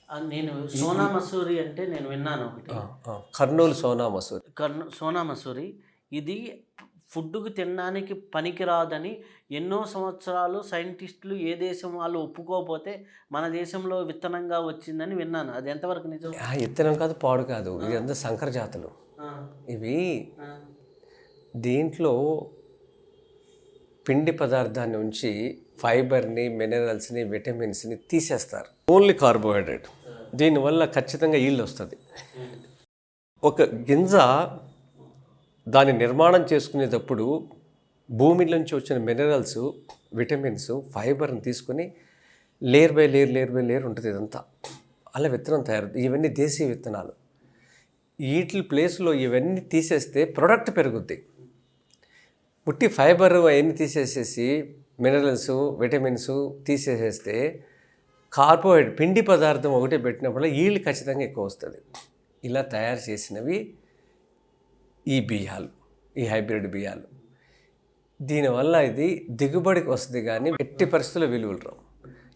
నేను సోనా మసూరి అంటే నేను విన్నాను ఒకటి. కర్నూలు సోనా మసూరి. సోనా మసూరి ఇది ఫుడ్‌కి తినడానికి పనికిరాదని ఎన్నో సంవత్సరాలు సైంటిస్టులు ఏ దేశం వాళ్ళు ఒప్పుకోకపోతే మన దేశంలో విత్తనంగా వచ్చిందని విన్నాను. అది ఎంతవరకు నిజం? ఇత్తనం కాదు, పాడు కాదు, ఇదంతా సంకర జాతులు. ఆ! ఇవి ఆ! దీంట్లో పిండి పదార్థాన్ని ఉంచి ఫైబర్ని, మినరల్స్ని, విటమిన్స్ని తీసేస్తారు. Only carbohydrate. దీనివల్ల ఖచ్చితంగా ఈల్డ్ వస్తుంది. ఒక గింజ దాని నిర్మాణం చేసుకునేటప్పుడు భూమిలోంచి వచ్చిన మినరల్స్, విటమిన్స్, ఫైబర్ని తీసుకొని layer by layer, layer by layer ఉంటుంది. ఇదంతా అలా విత్తనం తయారు. ఇవన్నీ దేశీయ విత్తనాలు. వీటి ప్లేస్లో ఇవన్నీ తీసేస్తే ప్రొడక్ట్ పెరుగుద్ది. పుట్టి ఫైబర్ అవన్నీ తీసేసేసి మినరల్స్, విటమిన్స్ తీసేసేస్తే కార్బోహైడ్రేట్ పిండి పదార్థం ఒకటే పెట్టినప్పుడు ఈల్డ్ ఖచ్చితంగా ఎక్కువ వస్తుంది. ఇలా తయారు చేసినవి ఈ బియ్యాలు, ఈ హైబ్రిడ్ బియ్యాలు. దీనివల్ల ఇది దిగుబడికి వస్తుంది కానీ ఎట్టి పరిస్థితుల్లో విలువలు రావు.